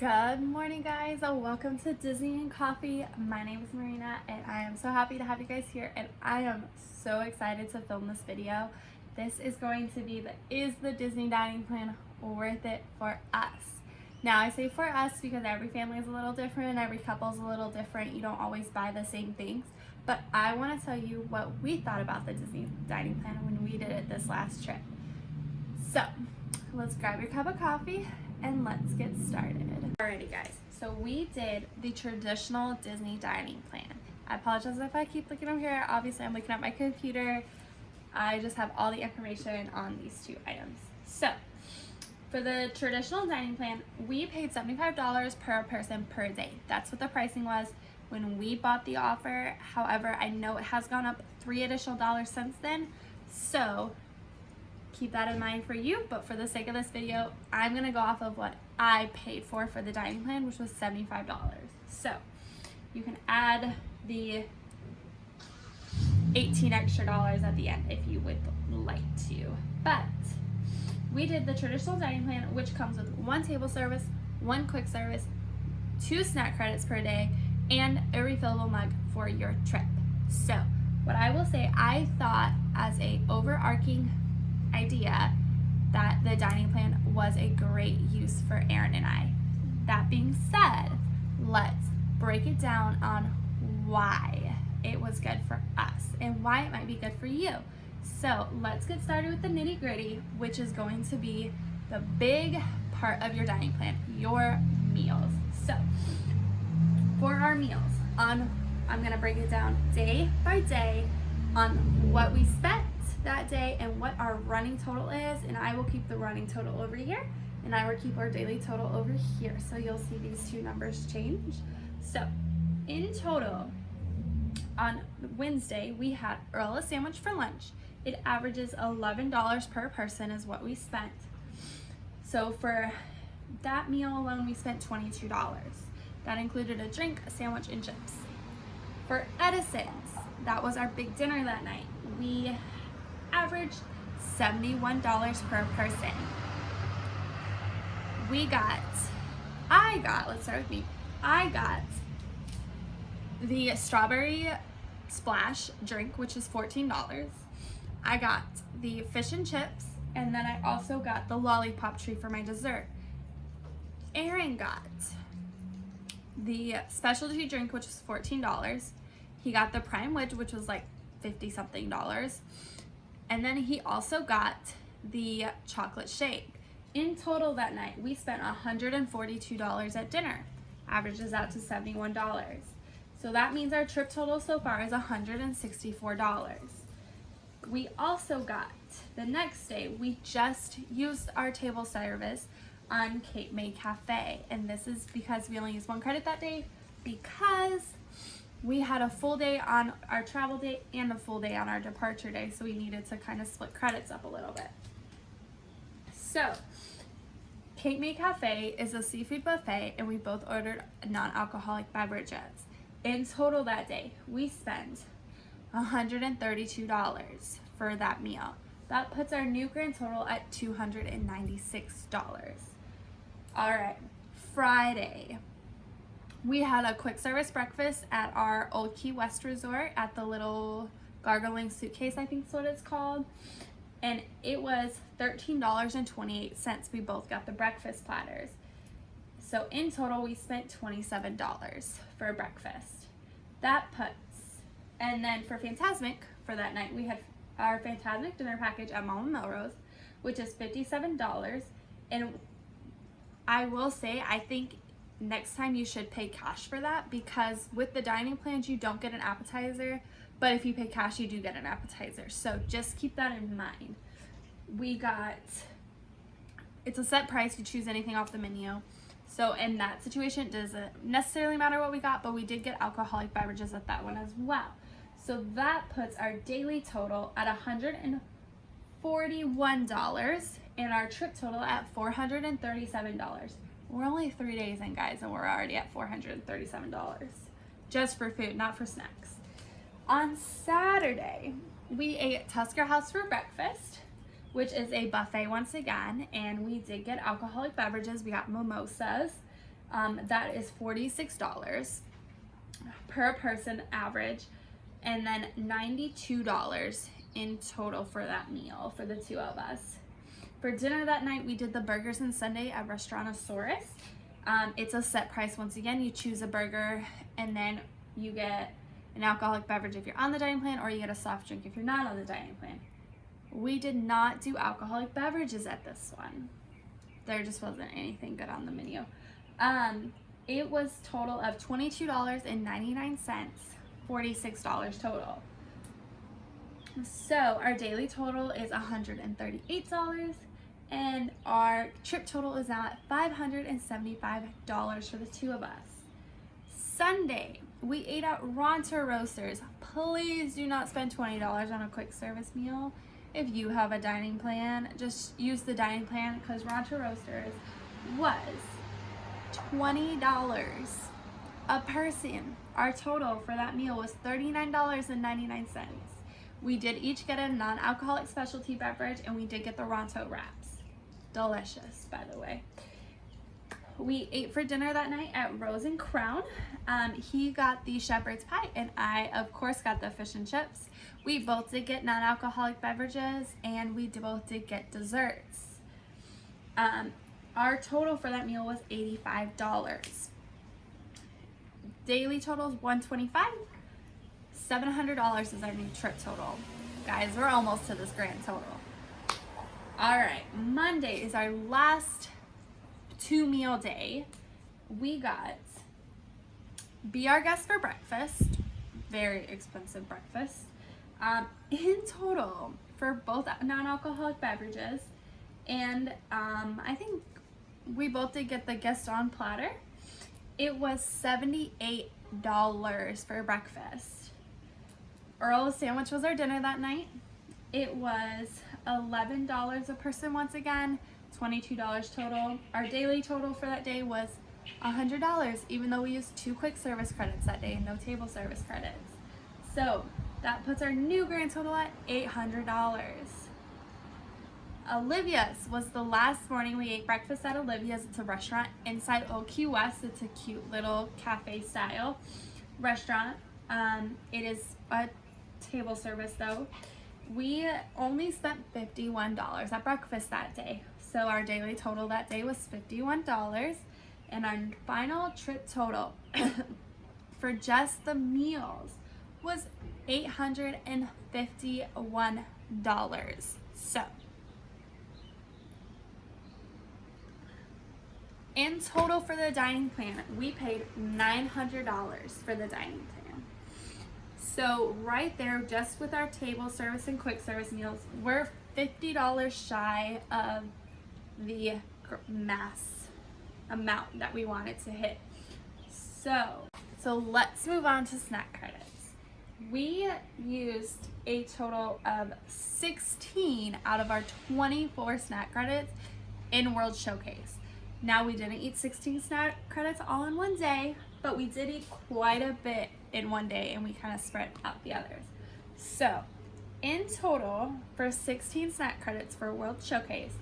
Good morning, guys. Welcome to Disney and Coffee. My name is Marina and I am so happy to have you guys here, and I am so excited to film this video. This is going to be is the Disney dining plan worth it for us? Now I say for us because every family is a little different, every couple is a little different. You don't always buy the same things, but I want to tell you what we thought about the Disney dining plan when we did it this last trip. So let's grab your cup of coffee and let's get started. Alrighty guys, so we did the traditional Disney dining plan. I apologize if I keep looking over here. Obviously I'm looking at my computer. I just have all the information on these two items. So for the traditional dining plan, we paid $75 per person per day. That's what the pricing was when we bought the offer. However, I know it has gone up $3 additional since then. So keep that in mind for you, but for the sake of this video, I'm gonna go off of what I paid for the dining plan, which was $75. So you can add the $18 extra at the end if you would like to. But we did the traditional dining plan, which comes with 1 table service, 1 quick service, 2 snack credits per day, and a refillable mug for your trip. So what I will say, I thought as a overarching idea that the dining plan was a great use for Aaron and I. That being said, let's break it down on why it was good for us and why it might be good for you. So let's get started with the nitty gritty, which is going to be the big part of your dining plan, your meals. So for our meals, I'm gonna break it down day by day on what we spent that day and what our running total is, and I will keep the running total over here and I will keep our daily total over here, so you'll see these two numbers change. So in total on Wednesday we had a sandwich for lunch. It averages $11 per person is what we spent. So for that meal alone we spent $22. That included a drink, a sandwich, and chips. For Edison's, that was our big dinner that night. We averaged $71 per person. Let's start with me. I got the strawberry splash drink, which is $14. I got the fish and chips, and then I also got the lollipop tree for my dessert. Aaron got the specialty drink, which is $14. He got the prime wedge, which was like 50 something dollars. And then he also got the chocolate shake. In total that night, we spent $142 at dinner. Averages out to $71. So that means our trip total so far is $164. We also got, the next day, we just used our table service on Cape May Cafe. And this is because we only used 1 credit that day, because we had a full day on our travel day and a full day on our departure day, so we needed to kind of split credits up a little bit. So Cape May Cafe is a seafood buffet, and we both ordered non-alcoholic beverages. In total that day, we spent $132 for that meal. That puts our new grand total at $296. All right, Friday. We had a quick service breakfast at our Old Key West resort at the little gargling suitcase, I think is what it's called. And it was $13.28. We both got the breakfast platters. So in total, we spent $27 for breakfast. That puts, and then for Fantasmic, for that night, we had our Fantasmic dinner package at Mama Melrose, which is $57. And I will say, I think next time you should pay cash for that, because with the dining plans you don't get an appetizer, but if you pay cash you do get an appetizer, so just keep that in mind. It's a set price, you choose anything off the menu. So in that situation, it doesn't necessarily matter what we got, but we did get alcoholic beverages at that one as well. So that puts our daily total at $141 and our trip total at $437. We're only 3 days in, guys, and we're already at $437 just for food, not for snacks. On Saturday, we ate Tusker House for breakfast, which is a buffet once again, and we did get alcoholic beverages. We got mimosas. That is $46 per person average, and then $92 in total for that meal for the two of us. For dinner that night, we did the burgers and sundae at Restaurantosaurus. It's a set price. Once again, you choose a burger and then you get an alcoholic beverage if you're on the dining plan, or you get a soft drink if you're not on the dining plan. We did not do alcoholic beverages at this one. There just wasn't anything good on the menu. It was total of $22.99, $46 total. So our daily total is $138, and our trip total is now at $575 for the two of us. Sunday, we ate at Ronto Roasters. Please do not spend $20 on a quick service meal. If you have a dining plan, just use the dining plan, because Ronto Roasters was $20 a person. Our total for that meal was $39.99. We did each get a non-alcoholic specialty beverage, and we did get the Ronto wraps. Delicious, by the way. We ate for dinner that night at Rose and Crown. He got the shepherd's pie, and I, of course, got the fish and chips. We both did get non-alcoholic beverages, and we both did get desserts. Our total for that meal was $85. Daily total is $125. $700 is our new trip total. Guys, we're almost to this grand total. All right, Monday is our last 2-meal day. We got Be Our Guest for breakfast, very expensive breakfast. In total, for both non-alcoholic beverages, and I think we both did get the guest on platter, it was $78 for breakfast. Earl's sandwich was our dinner that night. It was $11 a person once again, $22 total. Our daily total for that day was $100, even though we used 2 quick service credits that day and no table service credits. So that puts our new grand total at $800. Olivia's was the last morning we ate breakfast at Olivia's. It's a restaurant inside OQ West. It's a cute little cafe style restaurant. It is a table service though. We only spent $51 at breakfast that day. So our daily total that day was $51, and our final trip total for just the meals was $851. So in total for the dining plan, we paid $900 for the dining plan. So right there, just with our table service and quick service meals, we're $50 shy of the mass amount that we wanted to hit. So let's move on to snack credits. We used a total of 16 out of our 24 snack credits in World Showcase. Now, we didn't eat 16 snack credits all in one day, but we did eat quite a bit in one day, and we kind of spread out the others. So in total, for 16 snack credits for World Showcase,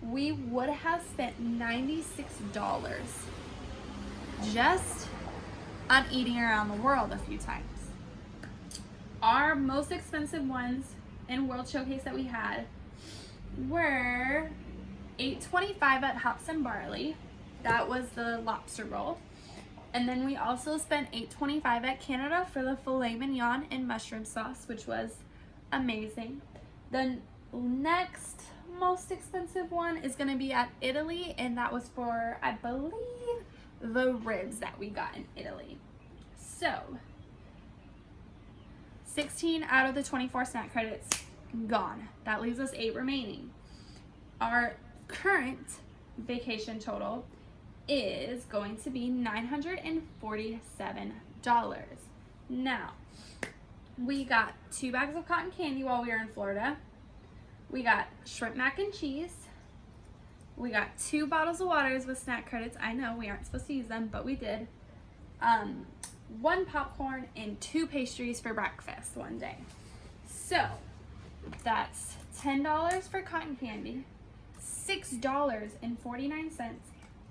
we would have spent $96 just on eating around the world a few times. Our most expensive ones in World Showcase that we had were $8.25 at Hops and Barley. That was the lobster roll. And then we also spent $8.25 at Canada for the filet mignon and mushroom sauce, which was amazing. The next most expensive one is going to be at Italy, and that was for, I believe, the ribs that we got in Italy. So 16 out of the 24 snack credits gone. That leaves us 8 remaining. Our current vacation total is going to be $947. Now, we got 2 bags of cotton candy while we were in Florida. We got shrimp mac and cheese. We got 2 bottles of waters with snack credits. I know we aren't supposed to use them, but we did. 1 popcorn and 2 pastries for breakfast one day. So that's $10 for cotton candy, $6.49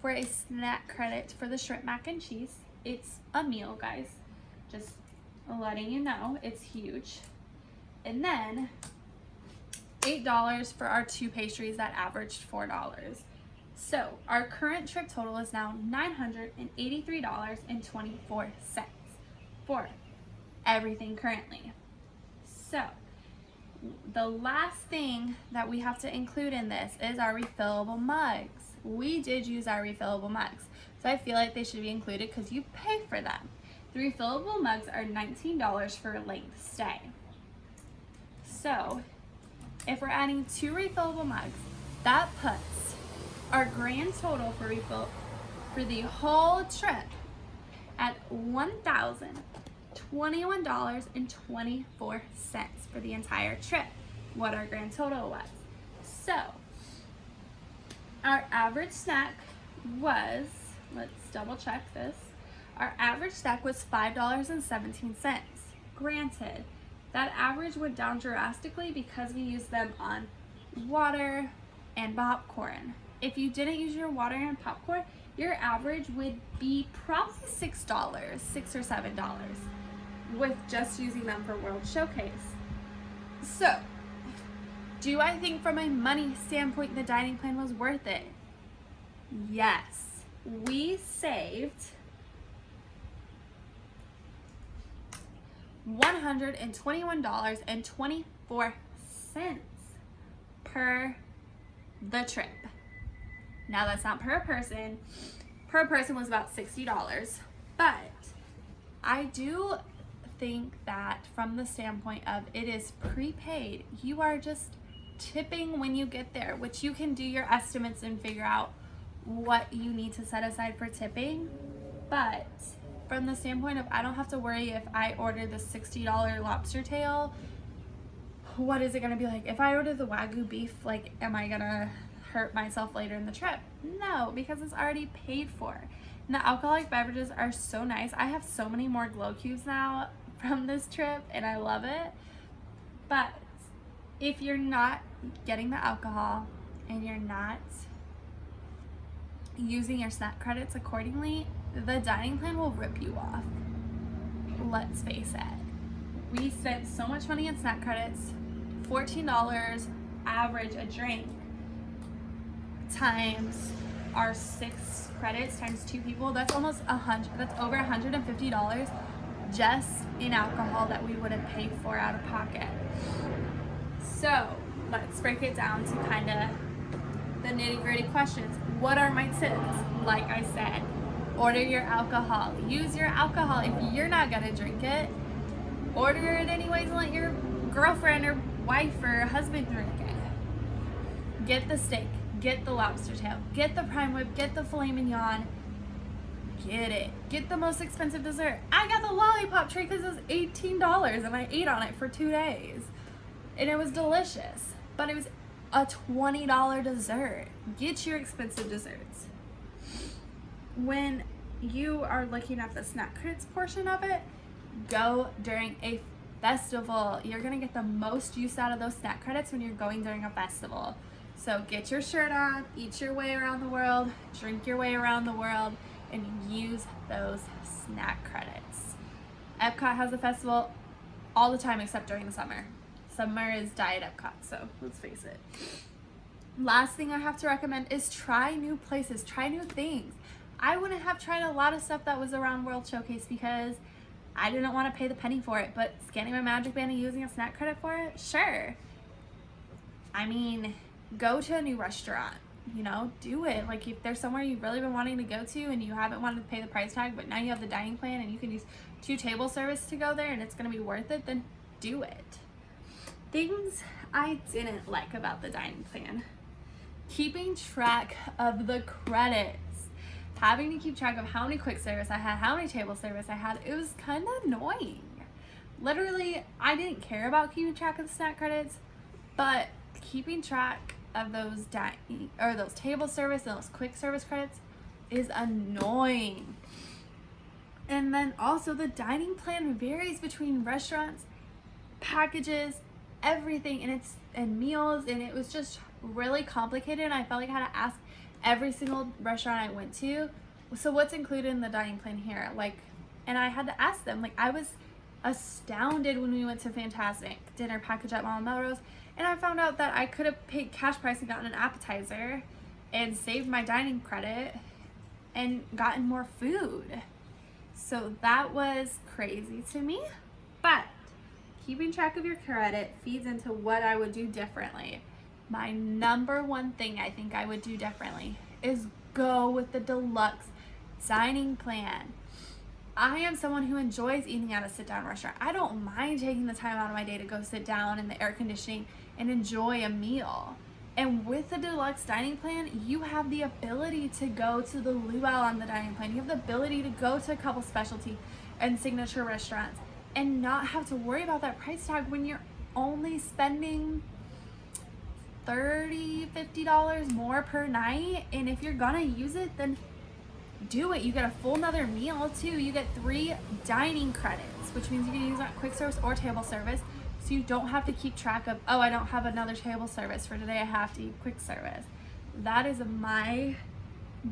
for a snack credit for the shrimp mac and cheese. It's a meal, guys. Just letting you know, it's huge. And then $8 for our 2 pastries that averaged $4. So our current trip total is now $983.24 for everything currently. So the last thing that we have to include in this is our refillable mugs. We did use our refillable mugs, so I feel like they should be included because you pay for them. The refillable mugs are $19 for a length stay. So if we're adding 2 refillable mugs, that puts our grand total for the whole trip at $1,021.24 for the entire trip, what our grand total was. So our average snack was, let's double check this, our average snack was $5.17. Granted, that average went down drastically because we used them on water and popcorn. If you didn't use your water and popcorn, your average would be probably $6 or $7 with just using them for World Showcase. So, do I think from a money standpoint the dining plan was worth it? Yes. We saved $121.24 per the trip. Now that's not per person. Per person was about $60, but I do think that from the standpoint of it is prepaid, you are just tipping when you get there, which you can do your estimates and figure out what you need to set aside for tipping. But from the standpoint of I don't have to worry if I order the $60 lobster tail, what is it going to be like? If I order the Wagyu beef, like, am I going to hurt myself later in the trip? No, because it's already paid for. And the alcoholic beverages are so nice. I have so many more glow cubes now from this trip and I love it. But if you're not getting the alcohol and you're not using your snack credits accordingly, the dining plan will rip you off. Let's face it. We spent so much money in snack credits, $14 average a drink, times our 6 credits times 2 people, that's almost that's over $150 just in alcohol that we would have paid for out of pocket. So let's break it down to kind of the nitty-gritty questions. What are my tips? Like I said, order your alcohol. Use your alcohol. If you're not gonna drink it, order it anyways and let your girlfriend or wife or husband drink it. Get the steak, get the lobster tail, get the prime rib, get the filet mignon, get it. Get the most expensive dessert. I got the lollipop tray because it was $18 and I ate on it for 2 days. And it was delicious, but it was a $20 dessert. Get your expensive desserts. When you are looking at the snack credits portion of it, go during a festival. You're gonna get the most use out of those snack credits when you're going during a festival. So get your shirt on, eat your way around the world, drink your way around the world, and use those snack credits. Epcot has a festival all the time except during the summer. Summer is Diet Epcot, so let's face it. Last thing I have to recommend is try new places, try new things. I wouldn't have tried a lot of stuff that was around World Showcase because I didn't want to pay the penny for it, but scanning my Magic Band and using a snack credit for it, sure. I mean, go to a new restaurant, you know, do it. Like if there's somewhere you've really been wanting to go to and you haven't wanted to pay the price tag, but now you have the dining plan and you can use 2 table service to go there and it's going to be worth it, then do it. Things I didn't like about the dining plan. Keeping track of the credits. Having to keep track of how many quick service I had, how many table service I had, it was kind of annoying. Literally, I didn't care about keeping track of the snack credits, but keeping track of those those table service and those quick service credits is annoying. And then also the dining plan varies between restaurants, packages, everything, and meals, and it was just really complicated, and I felt like I had to ask every single restaurant I went to. So what's included in the dining plan here? Like, and I had to ask them, like, I was astounded when we went to Fantastic dinner package at Mama Melrose, and I found out that I could have paid cash price and gotten an appetizer and saved my dining credit and gotten more food. So that was crazy to me. But keeping track of your credit feeds into what I would do differently. My number one thing I think I would do differently is go with the deluxe dining plan. I am someone who enjoys eating at a sit-down restaurant. I don't mind taking the time out of my day to go sit down in the air conditioning and enjoy a meal. And with the deluxe dining plan, you have the ability to go to the luau on the dining plan. You have the ability to go to a couple specialty and signature restaurants and not have to worry about that price tag when you're only spending $30, $50 more per night. And if you're gonna use it, then do it. You get a full another meal too. You get 3 dining credits, which means you can use it on quick service or table service. So you don't have to keep track of, oh, I don't have another table service for today, I have to eat quick service. That is my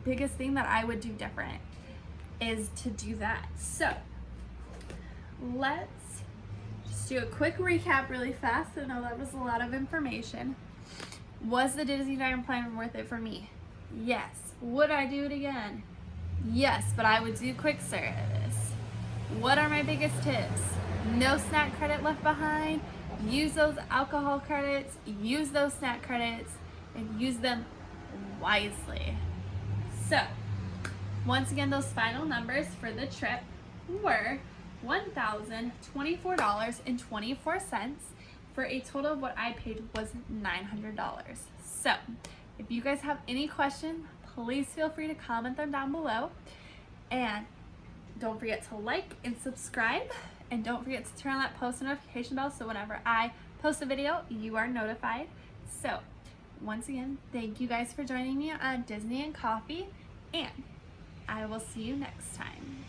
biggest thing that I would do different, is to do that. So let's just do a quick recap really fast. I know that was a lot of information. Was the Disney dining plan worth it for me? Yes. Would I do it again? Yes, but I would do quick service. What are my biggest tips? No snack credit left behind. Use those alcohol credits, use those snack credits, and use them wisely. So, once again, those final numbers for the trip were $1,024.24, for a total of what I paid was $900. So, if you guys have any questions, please feel free to comment them down below. And don't forget to like and subscribe. And don't forget to turn on that post notification bell so whenever I post a video, you are notified. So, once again, thank you guys for joining me on Disney and Coffee. And I will see you next time.